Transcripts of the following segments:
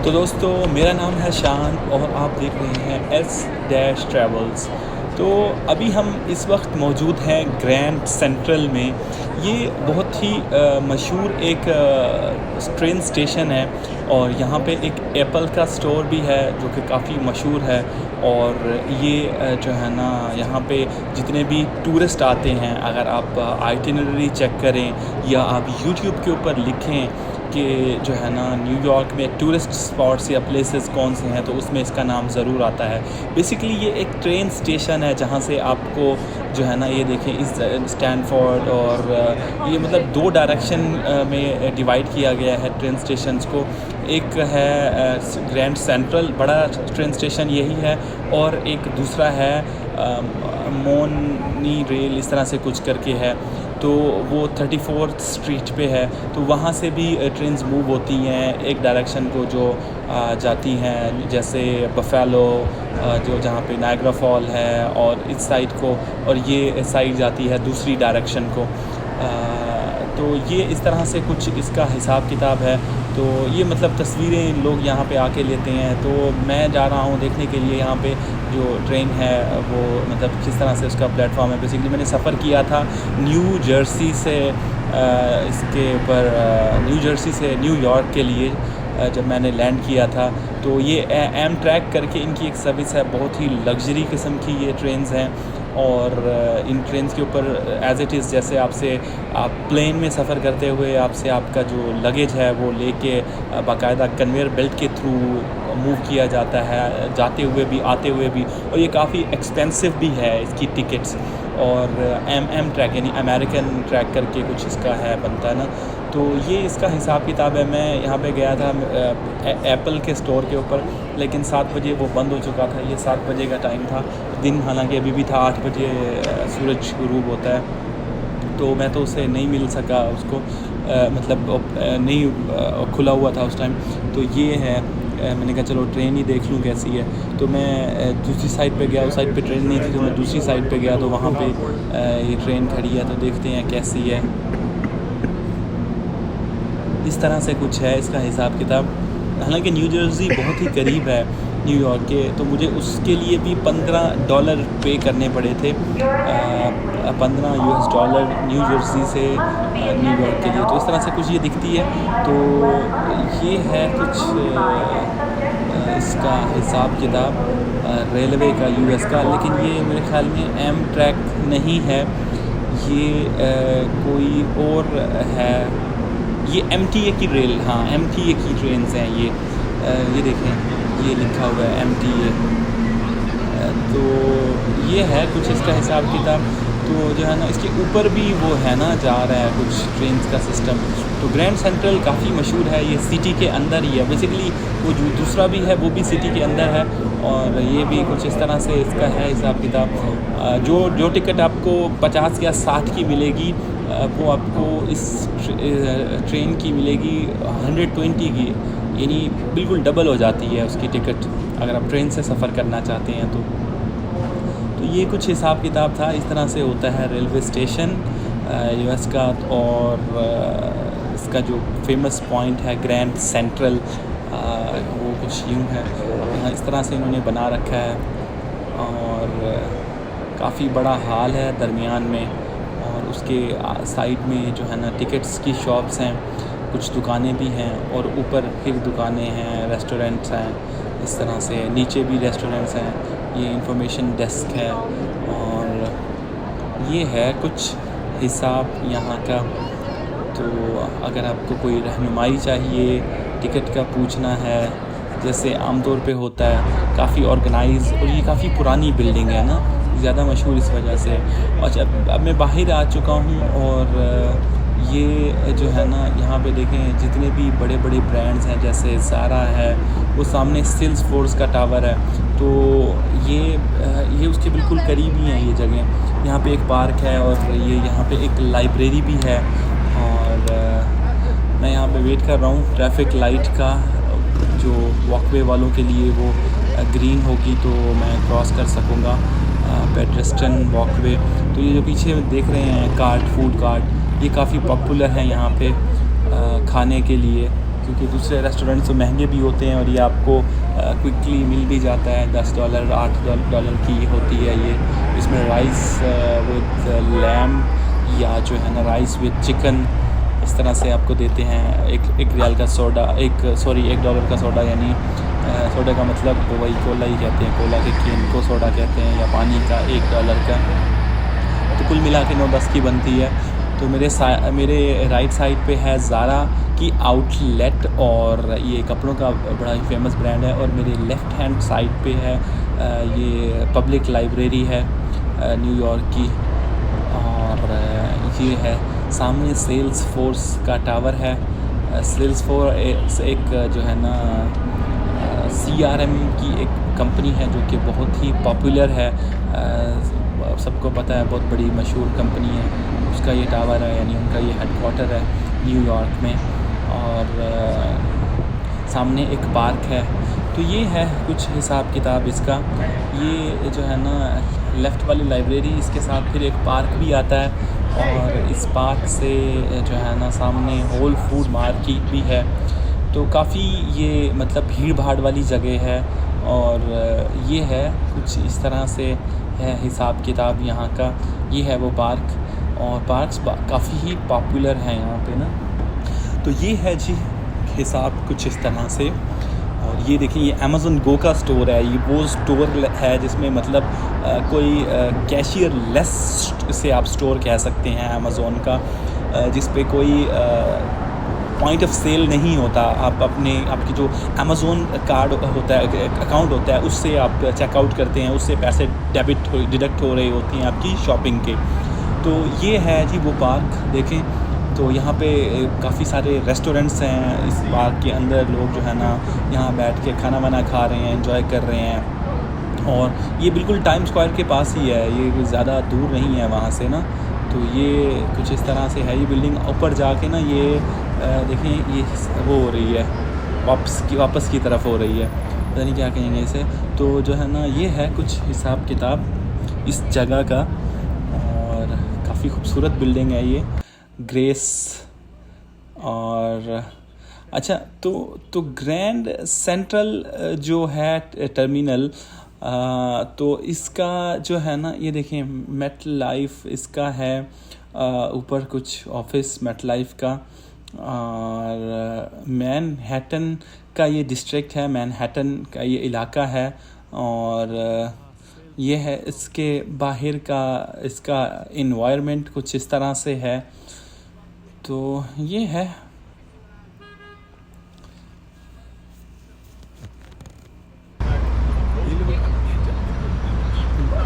तो दोस्तों, मेरा नाम है शान और आप देख रहे हैं एस डैश ट्रैवल्स। तो अभी हम इस वक्त मौजूद हैं ग्रैंड सेंट्रल में। ये बहुत ही मशहूर एक ट्रेन स्टेशन है और यहाँ पे एक एप्पल का स्टोर भी है जो कि काफ़ी मशहूर है। और ये जो है ना, यहाँ पे जितने भी टूरिस्ट आते हैं, अगर आप आइटिनरी चेक करें या आप यूट्यूब के ऊपर लिखें कि जो है ना न्यूयॉर्क में टूरिस्ट स्पॉट्स या प्लेसेस कौन से हैं, तो उसमें इसका नाम ज़रूर आता है। बेसिकली ये एक ट्रेन स्टेशन है जहाँ से आपको जो है ना, ये देखें इस स्टैनफोर्ड और ये मतलब दो डायरेक्शन में डिवाइड किया गया है ट्रेन स्टेशंस को। एक है ग्रैंड सेंट्रल, बड़ा ट्रेन स्टेशन यही है, और एक दूसरा है मोनी रेल, इस तरह से कुछ करके है। तो वो 34th स्ट्रीट पे है, तो वहाँ से भी ट्रेन्स मूव होती हैं एक डायरेक्शन को जो जाती हैं, जैसे बफेलो जो जहाँ पे नायग्रा फॉल है, और इस साइड को, और ये साइड जाती है दूसरी डायरेक्शन को। तो ये इस तरह से कुछ इसका हिसाब किताब है। तो ये मतलब तस्वीरें लोग यहाँ पे आके लेते हैं। तो मैं जा रहा हूँ देखने के लिए यहाँ पे जो ट्रेन है वो मतलब किस तरह से उसका प्लेटफॉर्म है। बेसिकली मैंने सफ़र किया था न्यू जर्सी से इसके ऊपर न्यू जर्सी से न्यूयॉर्क के लिए जब मैंने लैंड किया था। तो ये एम ट्रैक करके इनकी एक सर्विस है, बहुत ही लग्जरी किस्म की ये ट्रेन्स हैं। और इन ट्रेन्स के ऊपर एज़ इट इज़ जैसे आपसे आप प्लेन में सफ़र करते हुए आपसे आपका जो लगेज है वो लेके बाकायदा कन्वेयर बेल्ट के थ्रू मूव किया जाता है, जाते हुए भी आते हुए भी। और ये काफ़ी एक्सपेंसिव भी है इसकी टिकट्स। और एम ट्रैक यानी अमेरिकन ट्रैक करके कुछ इसका है, बनता है ना। तो ये इसका हिसाब किताब है। मैं यहाँ पे गया था एप्पल के स्टोर के ऊपर, लेकिन 7 बजे वो बंद हो चुका था। ये 7 बजे का टाइम था, दिन हालांकि अभी भी था, 8 बजे सूरज गुरूब होता है। तो मैं तो उसे नहीं मिल सका उसको, मतलब नहीं खुला हुआ था उस टाइम। तो ये है, मैंने कहा चलो ट्रेन ही देख लूँ कैसी है। तो मैं दूसरी साइड पे गया, उस साइड पे ट्रेन नहीं थी, तो मैं दूसरी साइड पे गया, तो वहाँ पे ये ट्रेन खड़ी है। तो देखते हैं कैसी है। इस तरह से कुछ है इसका हिसाब किताब। हालांकि न्यू जर्सी बहुत ही करीब है न्यूयॉर्क के, तो मुझे उसके लिए भी $15 पे करने पड़े थे, $15 न्यू जर्सी से न्यूयॉर्क के लिए। तो इस तरह से कुछ ये दिखती है। तो ये है कुछ इसका हिसाब किताब रेलवे का यूएस का। लेकिन ये मेरे ख्याल में एम ट्रैक नहीं है, ये कोई और है। ये MTA की रेल, हाँ MTA की ट्रेन्स हैं ये देखें, ये लिखा हुआ है MTA। तो ये है कुछ इसका हिसाब किताब। तो जो है ना, इसके ऊपर भी वो है ना, जा रहा है कुछ ट्रेन्स का सिस्टम। तो ग्रैंड सेंट्रल काफ़ी मशहूर है, ये सिटी के अंदर ही है। बेसिकली वो जो दूसरा भी है वो भी सिटी के अंदर है, और ये भी कुछ इस तरह से इसका है हिसाब किताब। जो टिकट आपको 50 या 60 की मिलेगी, वो आपको इस ट्रेन की मिलेगी 120 की, यानी बिल्कुल डबल हो जाती है उसकी टिकट अगर आप ट्रेन से सफ़र करना चाहते हैं तो। ये कुछ हिसाब किताब था। इस तरह से होता है रेलवे स्टेशन यूएस का। और इसका जो फेमस पॉइंट है ग्रैंड सेंट्रल, वो कुछ यूँ है, इस तरह से इन्होंने बना रखा है। और काफ़ी बड़ा हॉल है दरमियान में, और उसके साइड में जो है ना टिकट्स की शॉप्स हैं, कुछ दुकानें भी हैं, और ऊपर फिर दुकानें हैं, रेस्टोरेंट्स हैं। इस तरह से नीचे भी रेस्टोरेंट्स हैं। ये इंफॉर्मेशन डेस्क है, और ये है कुछ हिसाब यहाँ का। तो अगर आपको कोई रहनुमाई चाहिए, टिकट का पूछना है, जैसे आमतौर पे होता है, काफ़ी ऑर्गेनाइज, और ये काफ़ी पुरानी बिल्डिंग है ना, ज़्यादा मशहूर इस वजह से। और अब मैं बाहर आ चुका हूँ, और ये जो है ना, यहाँ पे देखें जितने भी बड़े बड़े ब्रांड्स हैं, जैसे ज़ारा है, वो सामने सेल्सफोर्स का टावर है। तो ये उसके बिल्कुल करीब ही है ये जगह। यहाँ पे एक पार्क है, और ये यहाँ पे एक लाइब्रेरी भी है। और मैं यहाँ पे वेट कर रहा हूँ ट्रैफिक लाइट का, जो वॉकवे वालों के लिए वो ग्रीन होगी तो मैं क्रॉस कर सकूँगा पेडेस्ट्रियन वॉकवे। तो ये जो पीछे देख रहे हैं कार्ट, फूड कार्ट, ये काफ़ी पॉपुलर है यहाँ पे खाने के लिए। क्योंकि दूसरे रेस्टोरेंट तो महंगे भी होते हैं और ये आपको क्विकली मिल भी जाता है। $10 $8 की होती है ये। इसमें राइस विद लैम्ब या जो है ना राइस विद चिकन इस तरह से आपको देते हैं। एक रियाल का सोडा, $1 का सोडा, यानी सोडा का मतलब वही कोला ही कहते हैं, कोला के केन को सोडा कहते हैं, या पानी का $1 का। तो कुल मिला के 9-10 की बनती है। तो मेरे राइट साइड पे है ज़ारा की आउटलेट और ये कपड़ों का बड़ा ही फेमस ब्रांड है। और मेरे लेफ़्ट हैंड साइड पे है ये पब्लिक लाइब्रेरी है न्यूयॉर्क की। और ये है सामने सेल्स फोर्स का टावर है। सेल्स फोर्स एक जो है ना CRM की एक कंपनी है जो कि बहुत ही पॉपुलर है। सबको पता है, बहुत बड़ी मशहूर कंपनी है। उसका ये टावर है, यानी उनका ये हेडक्वार्टर है न्यूयॉर्क में। और सामने एक पार्क है। तो ये है कुछ हिसाब किताब इसका। ये जो है ना लेफ़्ट वाली लाइब्रेरी, इसके साथ फिर एक पार्क भी आता है। और इस पार्क से जो है ना सामने होल फूड मार्केट भी है। तो काफ़ी ये मतलब भीड़ भाड़ वाली जगह है। और ये है कुछ इस तरह से है हिसाब किताब यहाँ का। ये है वो पार्क, और पार्क्स काफ़ी ही पॉपुलर हैं यहाँ पे ना। तो ये है जी हिसाब कुछ इस तरह से। और ये देखिए, ये अमेज़न गो का स्टोर है। ये वो स्टोर है जिसमें मतलब कोई कैशियर लेस से आप स्टोर कह सकते हैं अमेज़न का, जिस पे कोई पॉइंट ऑफ सेल नहीं होता। आप आपकी जो अमेज़न कार्ड होता है, अकाउंट होता है, उससे आप चेकआउट करते हैं, उससे पैसे डिडक्ट हो रहे होती हैं आपकी शॉपिंग के। तो ये है जी वो पार्क। देखें तो यहाँ पे काफ़ी सारे रेस्टोरेंट्स हैं इस पार्क के अंदर। लोग जो है ना यहाँ बैठ के खाना वाना खा रहे हैं, एंजॉय कर रहे हैं। और ये बिल्कुल टाइम स्क्वायर के पास ही है, ये ज़्यादा दूर नहीं है वहाँ से ना। तो ये कुछ इस तरह से है। ये बिल्डिंग ऊपर जाके ना ये देखें, ये वो हो रही है, वापस की तरफ हो रही है, पता नहीं क्या कहेंगे इसे। तो जो है ना ये है कुछ हिसाब किताब इस जगह का। और काफ़ी खूबसूरत बिल्डिंग है ये, ग्रेस। और अच्छा, तो ग्रैंड सेंट्रल जो है टर्मिनल, तो इसका जो है ना ये देखें मेट लाइफ इसका है ऊपर कुछ ऑफिस मेट लाइफ का। और मैनहट्टन का ये डिस्ट्रिक्ट है, मैनहट्टन का ये इलाका है। और ये है इसके बाहर का इसका इन्वायरमेंट कुछ इस तरह से है। तो ये है।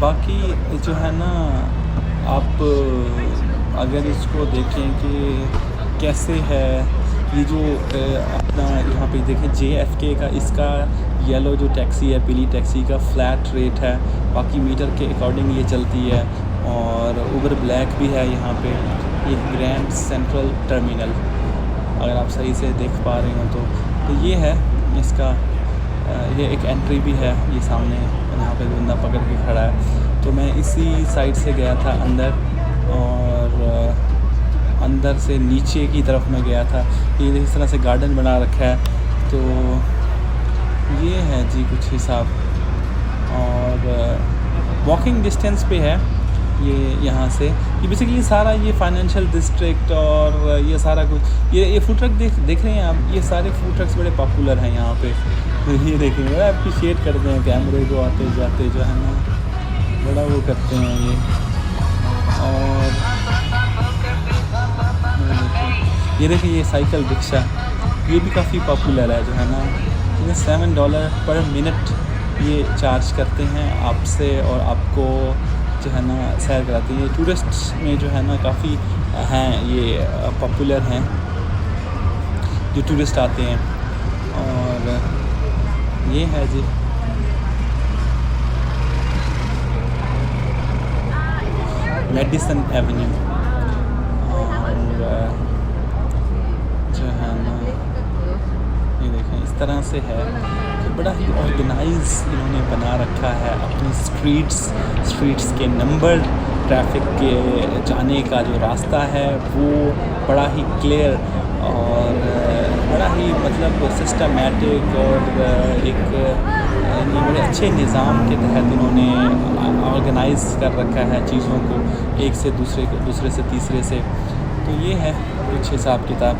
बाकी जो है ना आप अगर इसको देखें कि कैसे है ये जो अपना यहाँ पे देखें JFK का, इसका येलो जो टैक्सी है, पीली टैक्सी का फ्लैट रेट है, बाकी मीटर के अकॉर्डिंग ये चलती है। और उबर ब्लैक भी है यहाँ पे। ये ग्रैंड सेंट्रल टर्मिनल, अगर आप सही से देख पा रहे हो तो ये है इसका। ये एक एंट्री भी है, ये सामने यहाँ पे बंदा पकड़ के खड़ा है। तो मैं इसी साइड से गया था अंदर, और अंदर से नीचे की तरफ मैं गया था। ये इस तरह से गार्डन बना रखा है। तो ये है जी कुछ हिसाब। और वॉकिंग डिस्टेंस पे है ये यहाँ से। ये बेसिकली सारा ये फाइनेंशियल डिस्ट्रिक्ट और ये सारा कुछ, ये फूड ट्रक देख रहे हैं आप, ये सारे फूड ट्रक्स बड़े पॉपुलर हैं यहाँ पे। तो ये देखें, बड़ा अप्रिशिएट करते हैं कैमरे को, आते जाते जो है ना बड़ा वो करते हैं ये। और ये देखिए, ये साइकिल रिक्शा, ये भी काफ़ी पॉपुलर है जो है ना। ये $7 पर मिनट ये चार्ज करते हैं आपसे, और आपको जो है ना सैर कराते हैं। ये टूरिस्ट में जो है ना काफ़ी हैं, ये पॉपुलर हैं जो टूरिस्ट आते हैं। और ये है जी मेडिसन एवेन्यू। और जो है ना ये देखें इस तरह से है कि बड़ा ही ऑर्गेनाइज इन्होंने बना रखा है अपनी स्ट्रीट्स के नंबर, ट्रैफिक के जाने का जो रास्ता है वो बड़ा ही क्लियर। और बड़ा ही मतलब सिस्टमैटिक और एक यानी बड़े अच्छे निज़ाम के तहत इन्होंने ऑर्गेनाइज़ कर रखा है चीज़ों को, एक से दूसरे से तीसरे से। तो ये है कुछ हिसाब किताब।